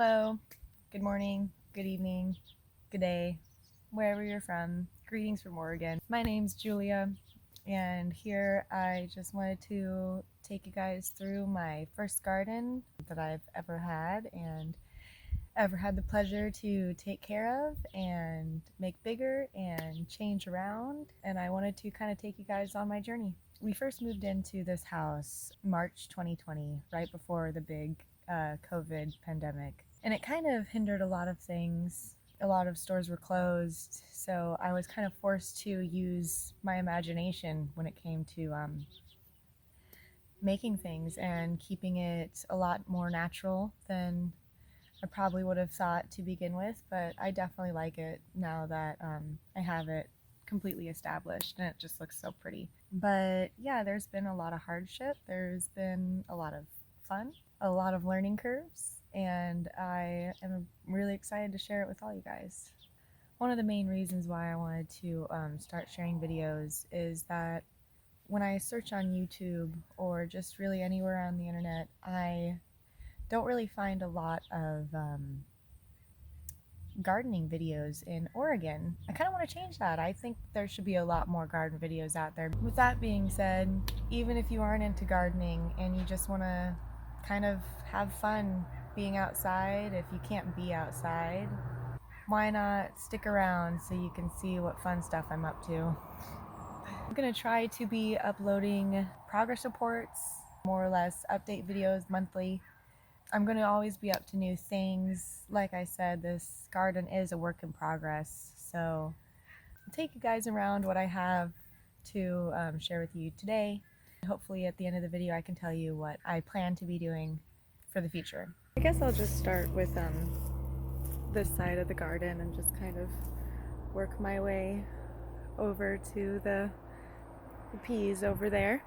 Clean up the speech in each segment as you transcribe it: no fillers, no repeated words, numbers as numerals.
Hello, good morning, good evening, good day, wherever you're from. Greetings from Oregon. My name's Julia, and here I just wanted to take you guys through my first garden that I've ever had and ever had the pleasure to take care of and make bigger and change around. And I wanted to kind of take you guys on my journey. We first moved into this house March 2020, right before the big COVID pandemic. And it kind of hindered a lot of things. A lot of stores were closed, so I was kind of forced to use my imagination when it came to making things and keeping it a lot more natural than I probably would have thought to begin with, but I definitely like it now that I have it completely established and it just looks so pretty. But yeah, there's been a lot of hardship, there's been a lot of fun, a lot of learning curves, and I am really excited to share it with all you guys. One of the main reasons why I wanted to start sharing videos is that when I search on YouTube or just really anywhere on the internet, I don't really find a lot of gardening videos in Oregon. I kind of want to change that. I think there should be a lot more garden videos out there. With that being said, even if you aren't into gardening and you just want to kind of have fun being outside, if you can't be outside, why not stick around so you can see what fun stuff I'm up to. I'm going to try to be uploading progress reports, more or less update videos monthly. I'm going to always be up to new things. Like I said, this garden is a work in progress, so I'll take you guys around what I have to share with you today. Hopefully at the end of the video I can tell you what I plan to be doing for the future. I guess I'll just start with this side of the garden and just kind of work my way over to the peas over there.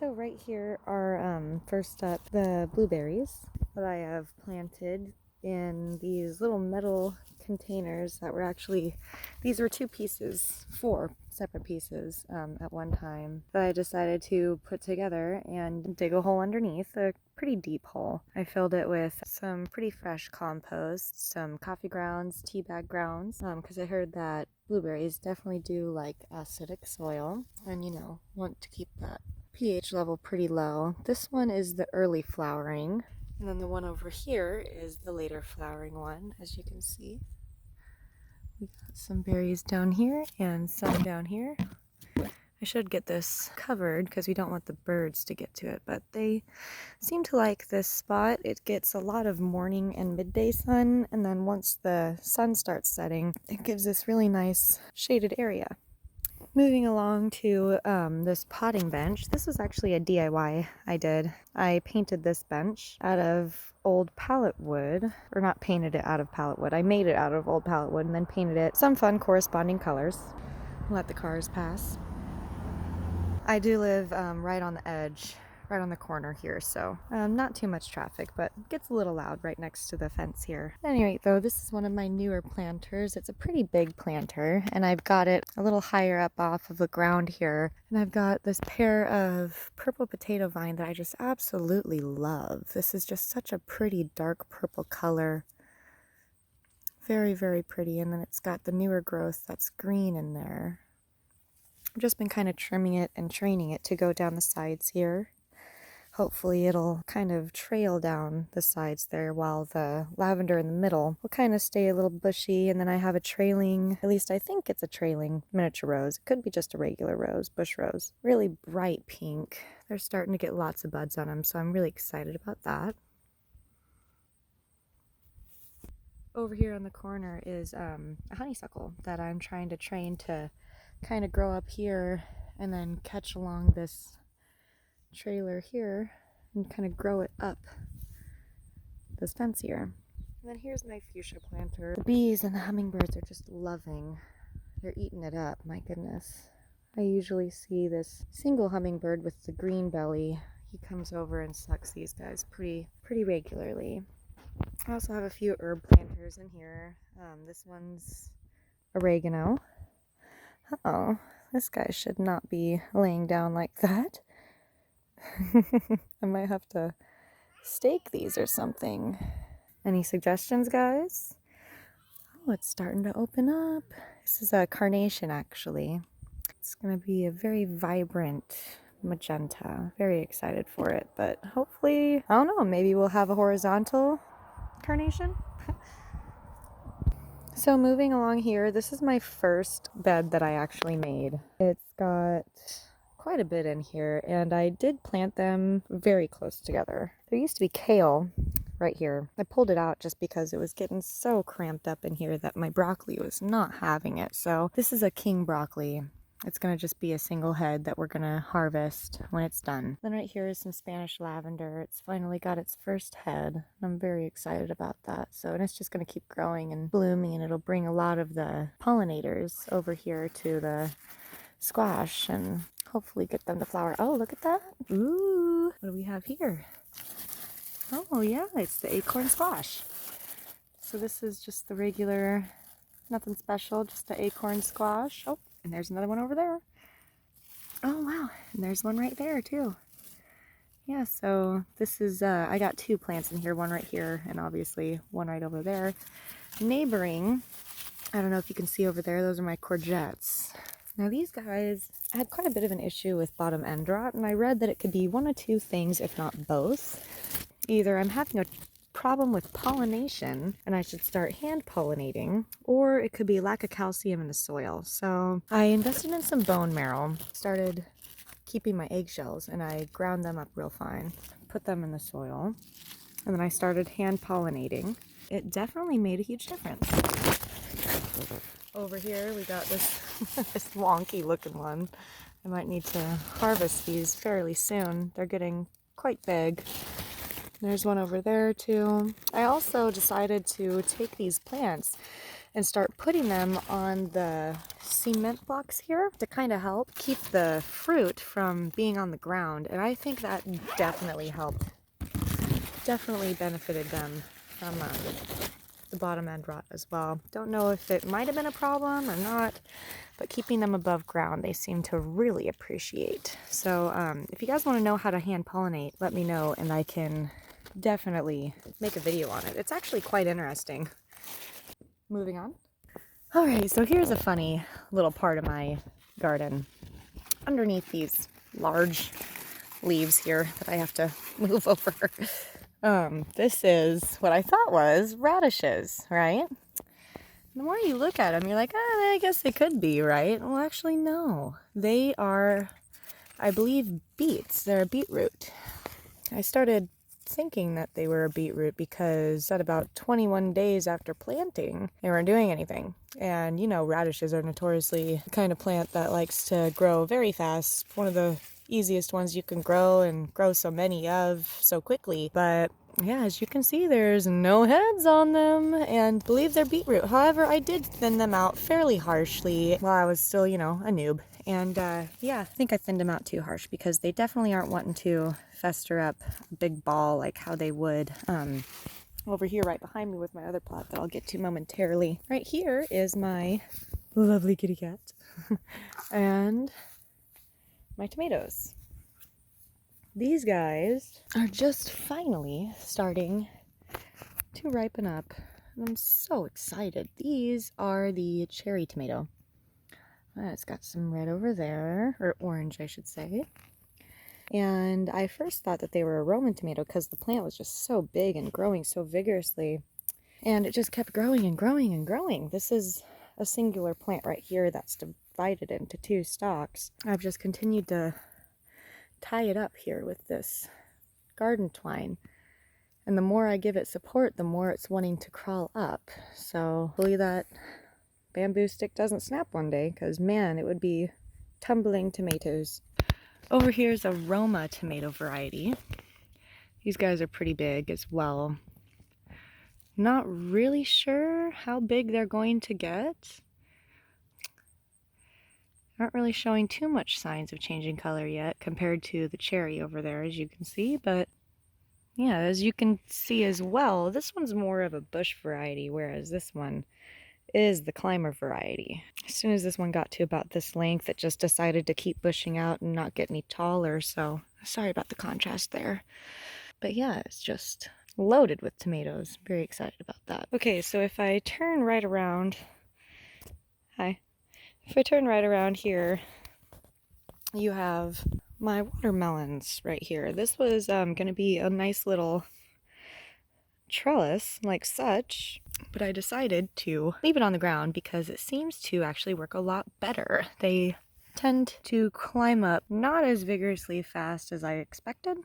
So right here are first up the blueberries that I have planted in these little metal containers that were actually, these were four separate pieces at one time that I decided to put together and dig a hole underneath, a pretty deep hole. I filled it with some pretty fresh compost, some coffee grounds, tea bag grounds, because I heard that blueberries definitely do like acidic soil and want to keep that pH level pretty low. This one is the early flowering, and then the one over here is the later flowering one, as you can see. We got some berries down here and some down here. I should get this covered because we don't want the birds to get to it, but they seem to like this spot. It gets a lot of morning and midday sun, and then once the sun starts setting, it gives this really nice shaded area. Moving along to this potting bench. This was actually a DIY I did. I painted this bench out of old pallet wood, or not painted it out of pallet wood. I made it out of old pallet wood and then painted it some fun corresponding colors. Let the cars pass. I do live right on the edge, right on the corner here, so not too much traffic, but it gets a little loud right next to the fence here. At any rate, though, this is one of my newer planters. It's a pretty big planter, and I've got it a little higher up off of the ground here, and I've got this pair of purple potato vine that I just absolutely love. This is just such a pretty dark purple color. Very, very pretty, and then it's got the newer growth that's green in there. I've just been kind of trimming it and training it to go down the sides here. Hopefully it'll kind of trail down the sides there while the lavender in the middle will kind of stay a little bushy, and then I have a trailing, at least I think it's a trailing miniature rose. It could be just a regular rose, bush rose. Really bright pink. They're starting to get lots of buds on them, so I'm really excited about that. Over here on the corner is a honeysuckle that I'm trying to train to kind of grow up here and then catch along this trailer here and kind of grow it up this fence here. And then here's my fuchsia planter. The bees and the hummingbirds are just loving. They're eating it up, my goodness. I usually see this single hummingbird with the green belly. He comes over and sucks these guys pretty regularly. I also have a few herb planters in here. This one's oregano. Uh-oh, this guy should not be laying down like that. I might have to stake these or something. Any suggestions, guys? Oh, it's starting to open up. This is a carnation, actually. It's gonna be a very vibrant magenta. Very excited for it, but hopefully, I don't know, maybe we'll have a horizontal carnation. So moving along here, this is my first bed that I actually made. It's got quite a bit in here, and I did plant them very close together. There used to be kale right here. I pulled it out just because it was getting so cramped up in here that my broccoli was not having it. So this is a king broccoli. It's going to just be a single head that we're going to harvest when it's done. Then right here is some Spanish lavender. It's finally got its first head. I'm very excited about that. So, and it's just going to keep growing and blooming, and it'll bring a lot of the pollinators over here to the squash and hopefully get them to flower. Oh, look at that. Ooh, what do we have here? Oh yeah, it's the acorn squash. So this is just the regular, nothing special, just the acorn squash. Oh, and there's another one over there. Oh wow, and there's one right there too. Yeah, so this is, I got two plants in here, one right here and obviously one right over there. Neighboring, I don't know if you can see over there, those are my courgettes. Now these guys, I had quite a bit of an issue with bottom end rot, and I read that it could be one of two things, if not both. Either I'm having a problem with pollination and I should start hand pollinating, or it could be lack of calcium in the soil. So I invested in some bone marrow, started keeping my eggshells, and I ground them up real fine, put them in the soil, and then I started hand pollinating. It definitely made a huge difference. Over here we got this this wonky looking one. I might need to harvest these fairly soon. They're getting quite big. There's one over there too. I also decided to take these plants and start putting them on the cement blocks here to kind of help keep the fruit from being on the ground. And I think that definitely helped. Definitely benefited them from the bottom end rot as well. Don't know if it might have been a problem or not, but keeping them above ground, they seem to really appreciate. So if you guys want to know how to hand pollinate, let me know and I can definitely make a video on it. It's actually quite interesting. Moving on. All right, so here's a funny little part of my garden. Underneath these large leaves here that I have to move over. This is what I thought was radishes, right? The more you look at them, you're like, I guess they could be, right? Well, actually, no. They are, I believe, beets. They're a beetroot. I started thinking that they were a beetroot because at about 21 days after planting, they weren't doing anything. And, you know, radishes are notoriously the kind of plant that likes to grow very fast. One of the easiest ones you can grow and grow so many of so quickly. But yeah, as you can see, there's no heads on them, and believe they're beetroot. However, I did thin them out fairly harshly while I was still, you know, a noob. And yeah, I think I thinned them out too harsh because they definitely aren't wanting to fester up a big ball like how they would over here right behind me with my other plot that I'll get to momentarily. Right here is my lovely kitty cat and my tomatoes. These guys are just finally starting to ripen up. And I'm so excited. These are the cherry tomato. It's got some red over there, or orange I should say. And I first thought that they were a Roman tomato because the plant was just so big and growing so vigorously. And it just kept growing and growing and growing. This is a singular plant right here that's divided into two stalks. I've just continued to tie it up here with this garden twine. And the more I give it support, the more it's wanting to crawl up. So hopefully that bamboo stick doesn't snap one day, because man, it would be tumbling tomatoes. Over here is a Roma tomato variety. These guys are pretty big as well. Not really sure how big they're going to get. Aren't really showing too much signs of changing color yet compared to the cherry over there, as you can see. But yeah, as you can see as well, this one's more of a bush variety, whereas this one is the climber variety. As soon as this one got to about this length, it just decided to keep bushing out and not get any taller. So sorry about the contrast there. But yeah, it's just loaded with tomatoes. Very excited about that. Okay, so if I turn right around, if I turn right around here, you have my watermelons right here. This was going to be a nice little trellis like such, but I decided to leave it on the ground because it seems to actually work a lot better. They tend to climb up not as vigorously fast as I expected,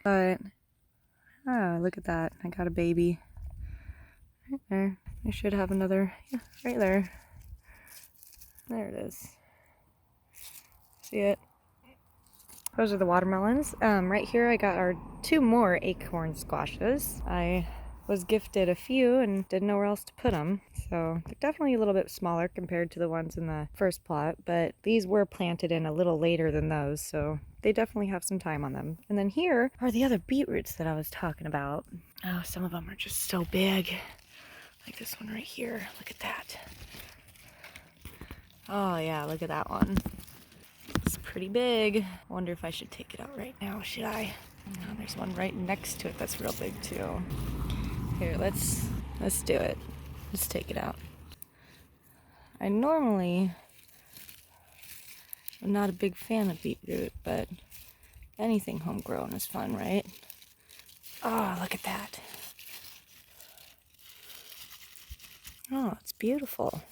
but look at that. I got a baby right there. I should have another, yeah, right there. There it is. See it? Those are the watermelons. Right here I got our 2 more acorn squashes. I was gifted a few and didn't know where else to put them. So they're definitely a little bit smaller compared to the ones in the first plot, but these were planted in a little later than those, so they definitely have some time on them. And then here are the other beetroots that I was talking about. Oh, some of them are just so big. Like this one right here. Look at that. Oh yeah, look at that one. It's pretty big. I wonder if I should take it out right now. Should I? Oh, there's one right next to it that's real big too. Here, let's do it. Let's take it out. I normally am not a big fan of beetroot, but anything homegrown is fun, right? Oh, look at that. Oh, it's beautiful.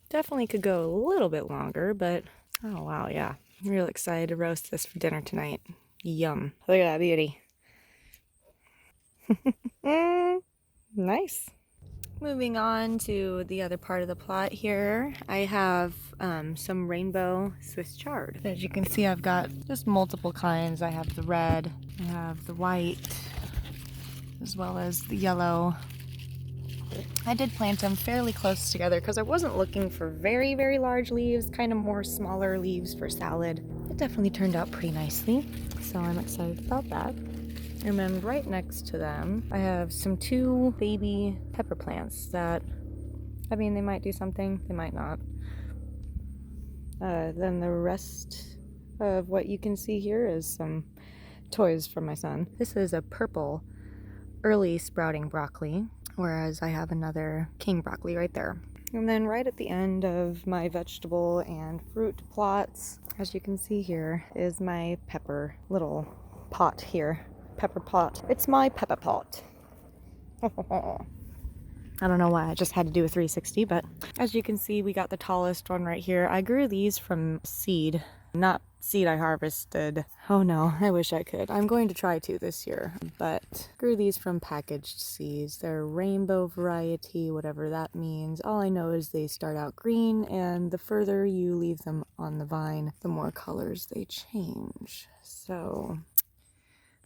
Definitely could go a little bit longer, but oh wow, yeah. I'm real excited to roast this for dinner tonight. Yum. Look at that beauty. Nice. Moving on to the other part of the plot here, I have some rainbow Swiss chard. As you can see, I've got just multiple kinds. I have the red, I have the white, as well as the yellow. I did plant them fairly close together because I wasn't looking for very, very large leaves, kind of more smaller leaves for salad. It definitely turned out pretty nicely, so I'm excited about that. And then right next to them, I have some 2 baby pepper plants that, I mean, they might do something, they might not. Then the rest of what you can see here is some toys for my son. This is a purple early sprouting broccoli, whereas I have another king broccoli right there. And then right at the end of my vegetable and fruit plots, as you can see here, is my pepper little pot here. Pepper pot. It's my pepper pot. I don't know why I just had to do a 360, but as you can see, we got the tallest one right here. I grew these from seed, not seed I harvested. Oh no, I wish I could. I'm going to try to this year, but grew these from packaged seeds. They're rainbow variety, whatever that means. All I know is they start out green, and the further you leave them on the vine, the more colors they change. So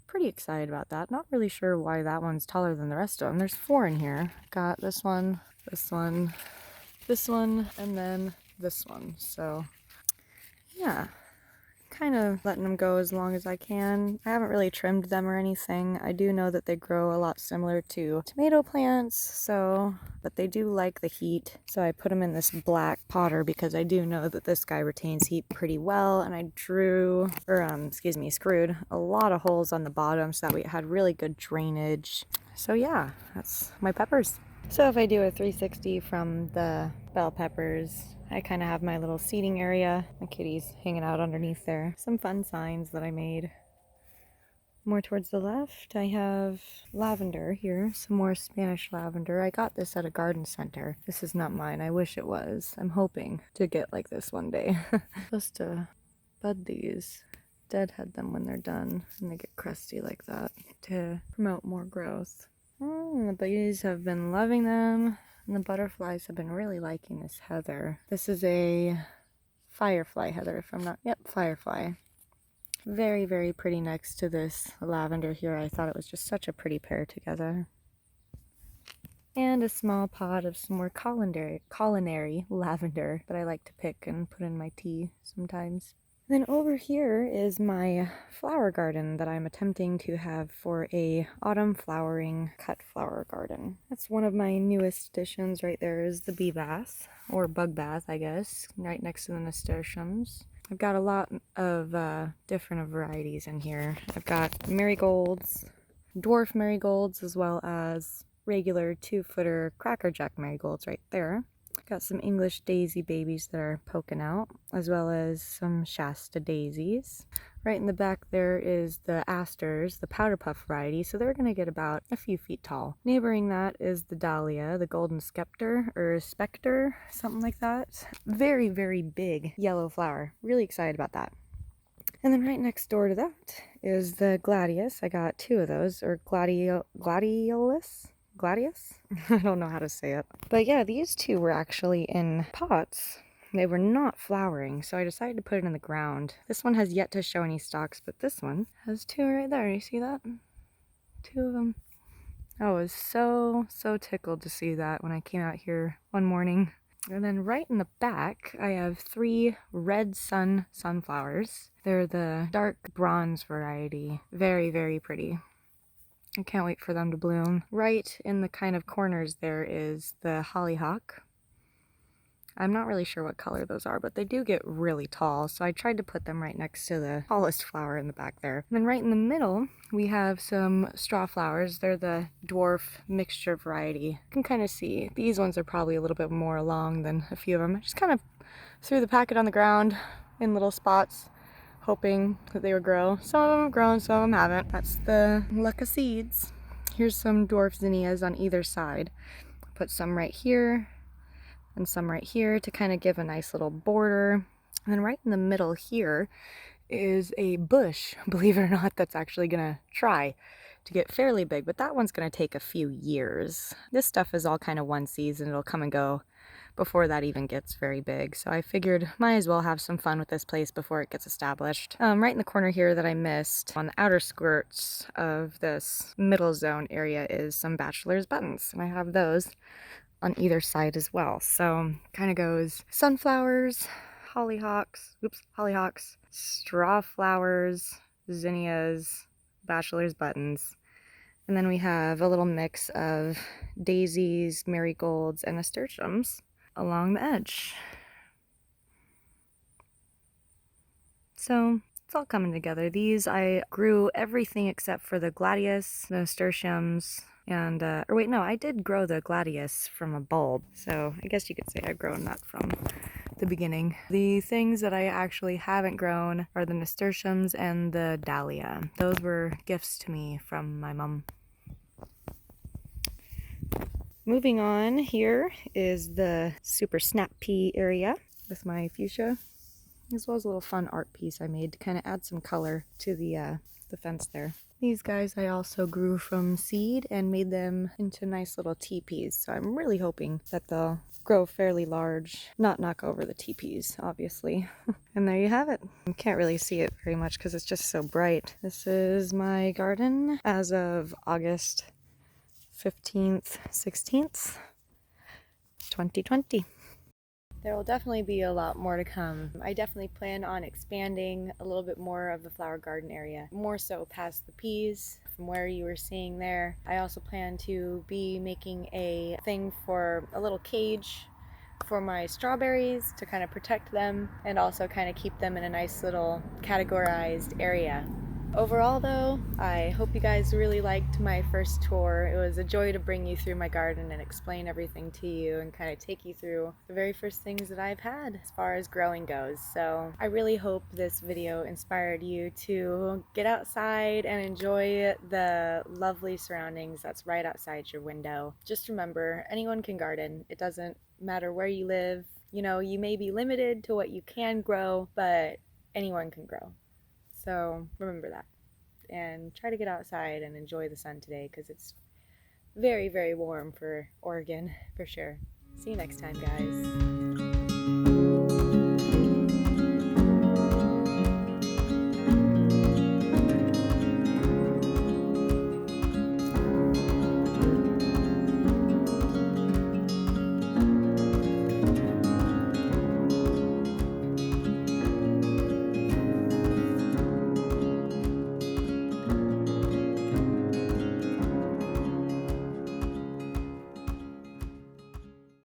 pretty excited about that. Not really sure why that one's taller than the rest of them. There's 4 in here. Got this one, this one, this one, and then this one. So yeah, kind of letting them go as long as I can. I haven't really trimmed them or anything. I do know that they grow a lot similar to tomato plants, so, but they do like the heat. So I put them in this black potter because I do know that this guy retains heat pretty well, and I screwed a lot of holes on the bottom so that we had really good drainage. So yeah, that's my peppers. So if I do a 360 from the bell peppers, I kind of have my little seating area. My kitty's hanging out underneath there. Some fun signs that I made. More towards the left, I have lavender here. Some more Spanish lavender. I got this at a garden center. This is not mine. I wish it was. I'm hoping to get like this one day. Supposed to bud these. Deadhead them when they're done and they get crusty like that to promote more growth. The bees have been loving them, and the butterflies have been really liking this heather. This is a firefly heather, if I'm not... Yep, firefly. Very, very pretty next to this lavender here. I thought it was just such a pretty pair together. And a small pot of some more culinary lavender that I like to pick and put in my tea sometimes. Then over here is my flower garden that I'm attempting to have for a autumn flowering cut flower garden. That's one of my newest additions. Right there is the bee bath, or bug bath I guess, right next to the nasturtiums. I've got a lot of different varieties in here. I've got marigolds, dwarf marigolds, as well as regular 2-footer crackerjack marigolds right there. Got some English daisy babies that are poking out, as well as some Shasta daisies. Right in the back there is the asters, the powder puff variety, so they're going to get about a few feet tall. Neighboring that is the dahlia, the golden scepter, or specter, something like that. Very, very big yellow flower. Really excited about that. And then right next door to that is the gladius. I got 2 of those, or gladiolus? Gladius? I don't know how to say it. But yeah, these 2 were actually in pots. They were not flowering, so I decided to put it in the ground. This one has yet to show any stalks, but this one has 2 right there. You see that? 2 of them. I was so tickled to see that when I came out here one morning. And then right in the back, I have 3 red sun sunflowers. They're the dark bronze variety. Very, very pretty. I can't wait for them to bloom. Right in the kind of corners there is the hollyhock. I'm not really sure what color those are, but they do get really tall, so I tried to put them right next to the tallest flower in the back there. And then right in the middle, we have some straw flowers. They're the dwarf mixture variety. You can kind of see these ones are probably a little bit more along than a few of them. I just kind of threw the packet on the ground in little spots, hoping that they would grow. Some of them have grown, some of them haven't. That's the luck of seeds. Here's some dwarf zinnias on either side. Put some right here and some right here to kind of give a nice little border. And then right in the middle here is a bush, believe it or not, that's actually gonna try to get fairly big, but that one's gonna take a few years. This stuff is all kind of one season, it'll come and go before that even gets very big. So I figured might as well have some fun with this place before it gets established. Right in the corner here that I missed, on the outer skirts of this middle zone area, is some bachelor's buttons, and I have those on either side as well. So kind of goes sunflowers, hollyhocks, straw flowers, zinnias, bachelor's buttons. And then we have a little mix of daisies, marigolds, and nasturtiums along the edge. So it's all coming together. These, I grew everything except for the gladius, the nasturtiums, and, or wait, no, I did grow the gladius from a bulb. So I guess you could say I've grown that from the beginning. The things that I actually haven't grown are the nasturtiums and the dahlia. Those were gifts to me from my mom. Moving on, here is the super snap pea area with my fuchsia, as well as a little fun art piece I made to kind of add some color to the fence there. These guys I also grew from seed and made them into nice little teepees, so I'm really hoping that they'll grow fairly large, not knock over the teepees, obviously. And there you have it. You can't really see it very much because it's just so bright. This is my garden as of August 15th, 16th, 2020. There will definitely be a lot more to come. I definitely plan on expanding a little bit more of the flower garden area, more so past the peas from where you were seeing there. I also plan to be making a thing for a little cage for my strawberries to kind of protect them and also kind of keep them in a nice little categorized area. Overall though, I hope you guys really liked my first tour. It was a joy to bring you through my garden and explain everything to you and kind of take you through the very first things that I've had as far as growing goes. So I really hope this video inspired you to get outside and enjoy the lovely surroundings that's right outside your window. Just remember, anyone can garden. It doesn't matter where you live. You know, you may be limited to what you can grow, but anyone can grow. So remember that and try to get outside and enjoy the sun today because it's very, very warm for Oregon for sure. See you next time, guys.